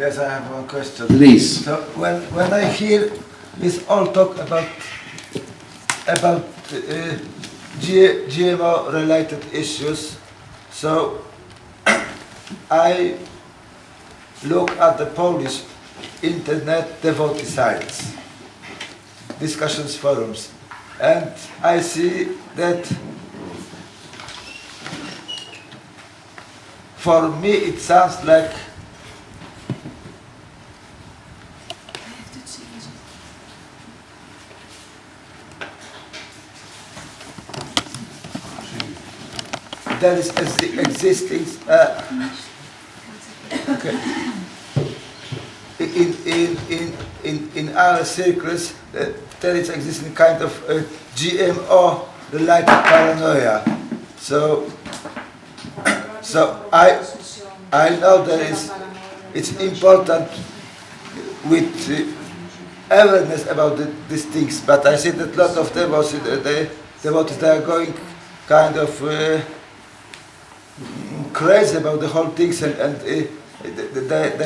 Yes, I have one question. Please. So when I hear this all talk about GMO related issues, so I look at the Polish internet devotee sites, discussions forums, and I see that for me it sounds like there is existing okay. In our circles there is existing kind of GMO related paranoia. So I know it's important with awareness about these things, but I see that a lot of devotees they are going kind of crazy about the whole things, and they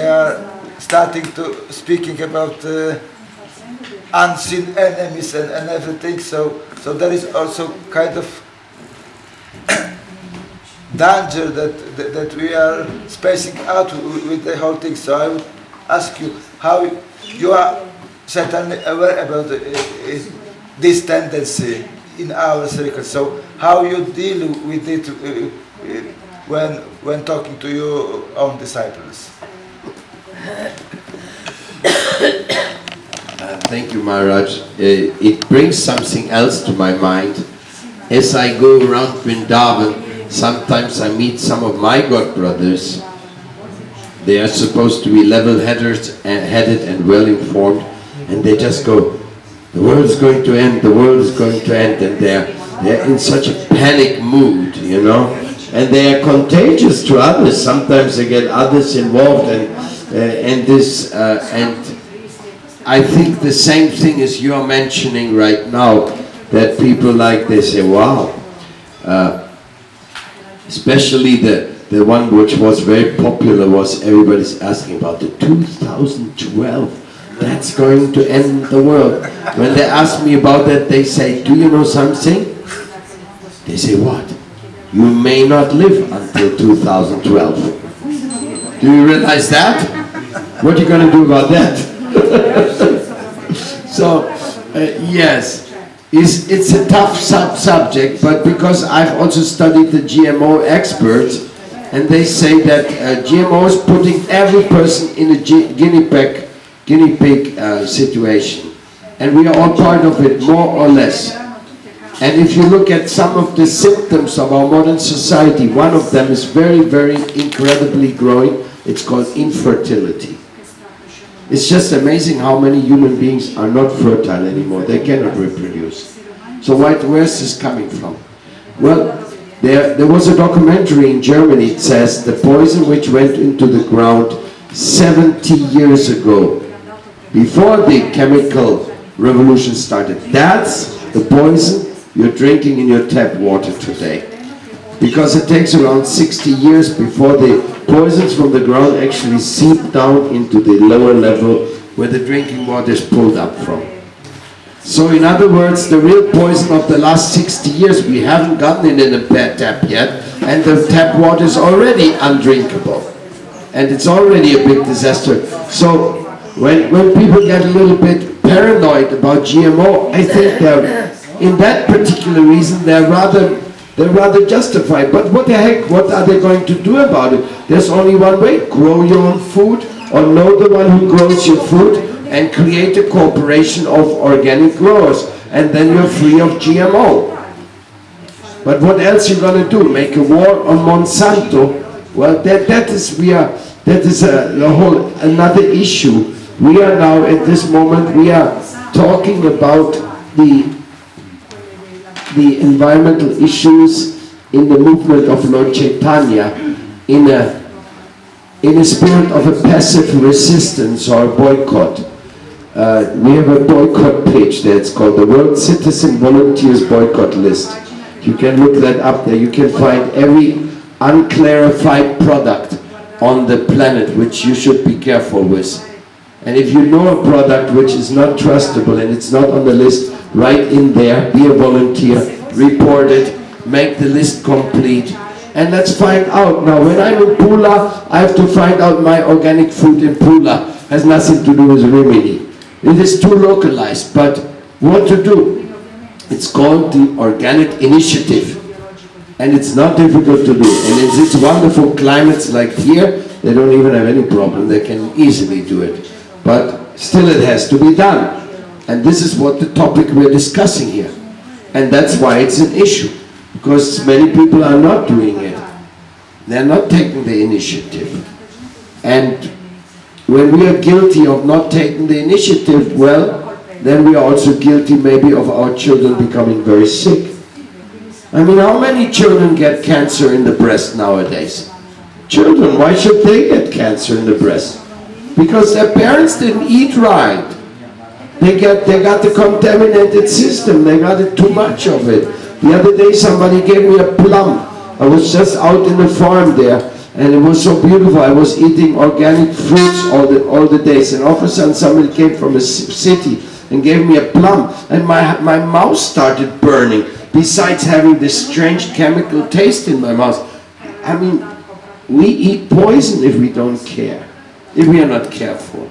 are starting to speaking about unseen enemies and everything. So there is also kind of danger that we are spacing out with the whole thing. So I would ask you how you are certainly aware about this tendency in our circle. So how you deal with it when talking to your own disciples? Thank you, Maharaj. It brings something else to my mind. As I go around Vrindavan, sometimes I meet some of my god brothers. They are supposed to be level-headed and well-informed, and they just go, the world is going to end, the world is going to end, and they're in such a panic mood, you know, and they are contagious to others. Sometimes they get others involved, and I think the same thing as you are mentioning right now, that people like, they say, wow, especially the one which was very popular was everybody's asking about the 2012. That's going to end the world. When they ask me about that, they say, do you know something? They say, what? You may not live until 2012. Do you realize that? What are you going to do about that? So, yes, it's a tough subject, but because I've also studied the GMO experts, and they say that GMO is putting every person in a guinea pig situation, and we are all part of it, more or less. And if you look at some of the symptoms of our modern society, one of them is very, very incredibly growing. It's called infertility. It's just amazing how many human beings are not fertile anymore. They cannot reproduce. So where's this coming from? Well, there was a documentary in Germany. It says the poison which went into the ground 70 years ago, before the chemical revolution started. That's the poison you're drinking in your tap water today. Because it takes around 60 years before the poisons from the ground actually seep down into the lower level where the drinking water is pulled up from. So in other words, the real poison of the last 60 years, we haven't gotten it in a bad tap yet, and the tap water is already undrinkable. And it's already a big disaster. So when people get a little bit paranoid about GMO, I think in that particular reason they're rather justified. But what the heck, what are they going to do about it? There's only one way: grow your own food, or know the one who grows your food, and create a corporation of organic growers, and then you're free of GMO. But what else you going to do? Make a war on Monsanto? Well, that is a whole another issue. We are now at this moment, we are talking about the environmental issues in the movement of Lord Chaitanya in a spirit of a passive resistance or a boycott. We have a boycott page there. It's called the World Citizen Volunteers Boycott List. You can look that up there. You can find every unclarified product on the planet which you should be careful with. And if you know a product which is not trustable and it's not on the list, write in there, be a volunteer, report it, make the list complete, and let's find out. Now when I'm in Pula, I have to find out my organic food in Pula. Has nothing to do with Rimini. It is too localized, but what to do? It's called the Organic Initiative. And it's not difficult to do. And in these wonderful climates like here, they don't even have any problem. They can easily do it. But still it has to be done. And this is what the topic we're discussing here. And that's why it's an issue. Because many people are not doing it. They're not taking the initiative. And when we are guilty of not taking the initiative, well, then we are also guilty maybe of our children becoming very sick. I mean, how many children get cancer in the breast nowadays? Children, why should they get cancer in the breast? Because their parents didn't eat right. They got the contaminated system, they got it too much of it. The other day somebody gave me a plum. I was just out in the farm there, and it was so beautiful. I was eating organic fruits all the days, and all of a sudden somebody came from a city and gave me a plum, and my mouth started burning, besides having this strange chemical taste in my mouth. I mean, we eat poison if we don't care, if we are not careful.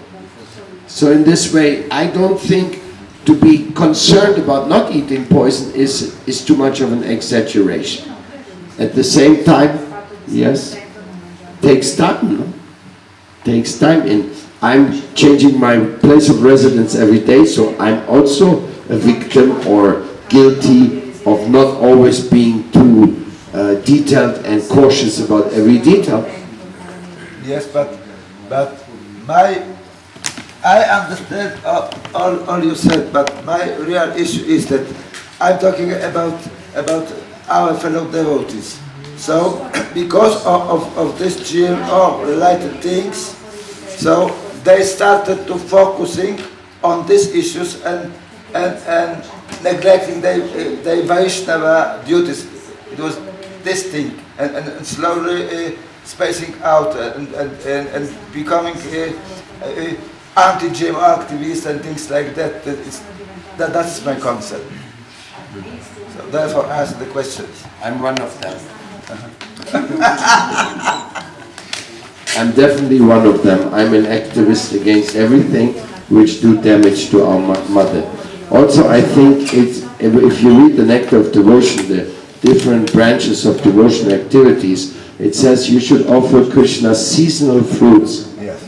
So in this way, I don't think to be concerned about not eating poison is too much of an exaggeration. At the same time, yes, takes time, no? Takes time. And I'm changing my place of residence every day, so I'm also a victim or guilty of not always being too detailed and cautious about every detail. Yes, but I understand all you said, but my real issue is that I'm talking about our fellow devotees. So, because of this GMO-related things, so they started to focusing on these issues and neglecting their Vaishnava duties. It was this thing, and slowly spacing out and becoming anti-GMO activists and things like that. That's my concept. So therefore, ask the questions. I'm one of them. I'm definitely one of them. I'm an activist against everything which do damage to our mother. Also, I think if you read the Nectar of Devotion, the different branches of devotion activities, it says you should offer Krishna seasonal fruits. Yes.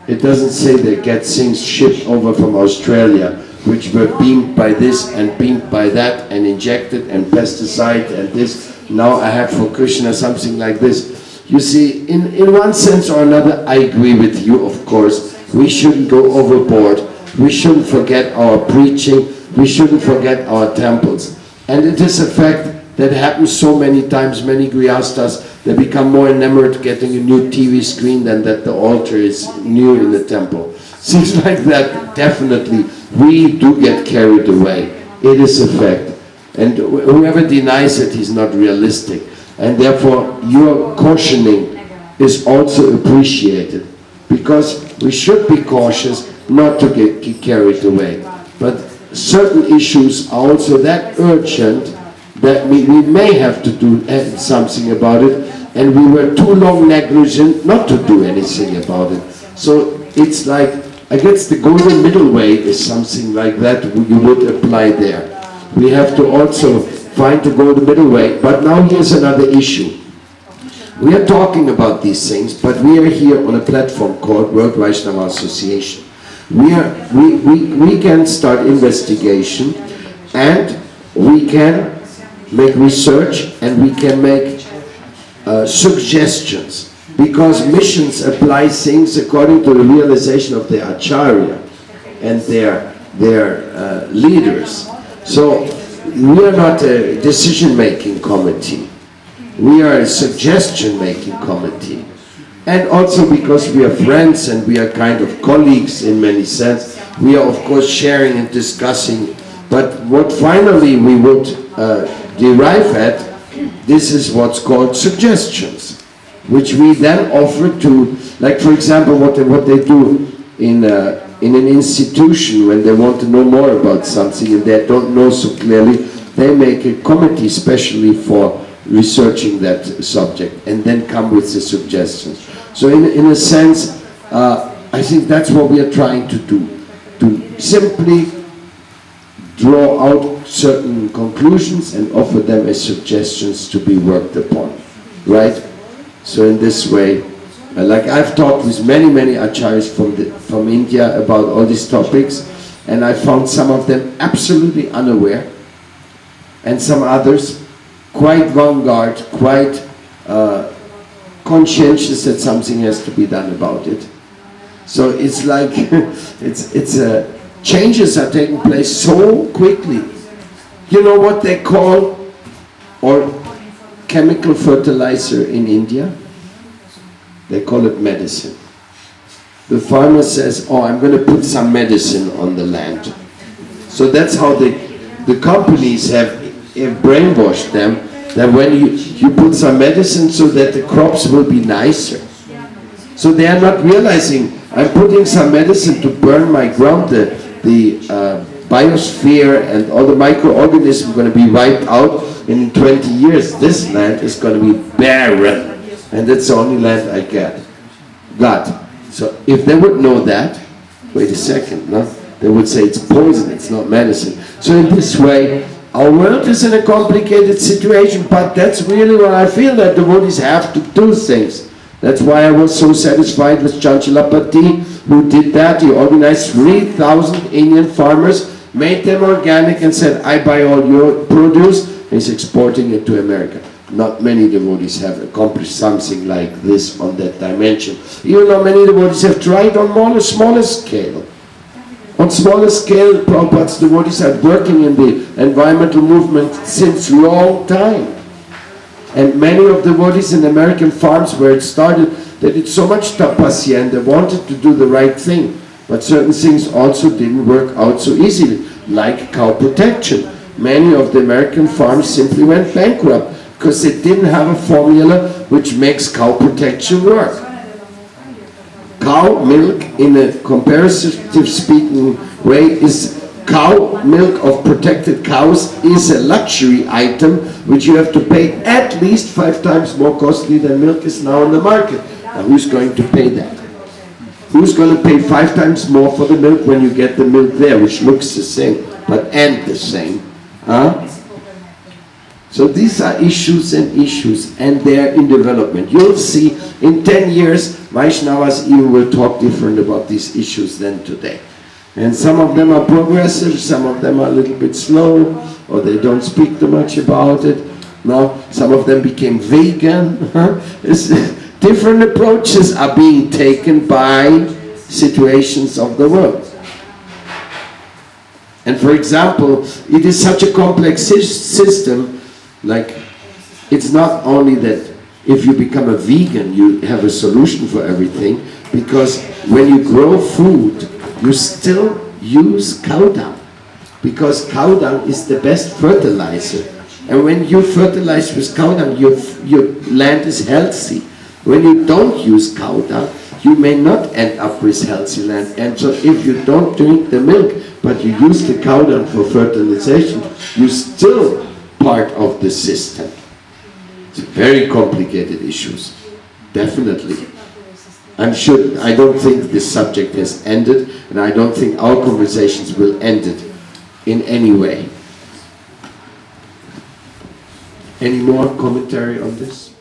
It doesn't say they get things shipped over from Australia, which were beamed by this and beamed by that and injected and pesticide and this. Now I have for Krishna something like this. You see, in one sense or another, I agree with you, of course. We shouldn't go overboard. We shouldn't forget our preaching. We shouldn't forget our temples. And it is a fact that happens so many times. Many grihastas, they become more enamored getting a new TV screen than that the altar is new in the temple. Things like that, definitely, we do get carried away. It is a fact. And whoever denies it is not realistic. And therefore, your cautioning is also appreciated. Because we should be cautious not to get carried away. But certain issues are also that urgent that we may have to do something about it. And we were too long negligent not to do anything about it. So it's like, I guess the golden middle way is something like that you would apply there. We have to also find the golden middle way. But now here's another issue. We are talking about these things, but we are here on a platform called World Vaishnava Association. We can start investigation, and we can make research, and we can make suggestions, because missions apply things according to the realization of the acharya and their leaders. So we are not a decision-making committee. We are a suggestion-making committee. And also because we are friends and we are kind of colleagues in many sense, we are of course sharing and discussing. But what finally we would derive at, this is what's called suggestions. which we then offer to, like for example, what they do in an institution when they want to know more about something and they don't know so clearly, they make a committee specially for researching that subject and then come with the suggestions. So in a sense, I think that's what we are trying to do, to simply draw out certain conclusions and offer them as suggestions to be worked upon, right? So in this way, like I've talked with many acharyas from India about all these topics, and I found some of them absolutely unaware, and some others quite vanguard, quite conscientious that something has to be done about it. So it's like changes are taking place so quickly. You know what they call chemical fertilizer in India? They call it medicine. The farmer says, oh, I'm going to put some medicine on the land. So that's how the companies have brainwashed them, that when you put some medicine so that the crops will be nicer. So they are not realizing, I'm putting some medicine to burn my ground, the biosphere and all the microorganisms are going to be wiped out, and in 20 years this land is going to be barren, and that's the only land I got. So if they would know that, wait a second, no? They would say it's poison, it's not medicine. So in this way, our world is in a complicated situation, but that's really what I feel, that devotees have to do things. That's why I was so satisfied with Chanchalapati, who did that. He organized 3,000 Indian farmers, made them organic and said, I buy all your produce. He's exporting it to America. Not many devotees have accomplished something like this on that dimension. Even though many devotees have tried on smaller scale. On smaller scale, Prabhupada's devotees are working in the environmental movement since long time. And many of the devotees in American farms where it started, they did so much tapasya and they wanted to do the right thing. But certain things also didn't work out so easily, like cow protection. Many of the American farms simply went bankrupt because they didn't have a formula which makes cow protection work. Cow milk, in a comparative speaking way, is cow milk of protected cows is a luxury item which you have to pay at least 5 times more costly than milk is now on the market. Now who's going to pay that? Who's going to pay 5 times more for the milk when you get the milk there, which looks the same, but ain't the same? Huh? So these are issues, and they're in development. You'll see in 10 years, Vaishnavas even will talk different about these issues than today. And some of them are progressive, some of them are a little bit slow, or they don't speak too much about it. Now, some of them became vegan. Different approaches are being taken by situations of the world. And for example, it is such a complex system, like it's not only that if you become a vegan, you have a solution for everything, because when you grow food, you still use cow dung, because cow dung is the best fertilizer. And when you fertilize with cow dung, your land is healthy. When you don't use cow dung, you may not end up with healthy land. And so if you don't drink the milk, but you use the cow dung for fertilization, you're still part of the system. It's very complicated issues, definitely. I don't think this subject has ended, and I don't think our conversations will end it in any way. Any more commentary on this?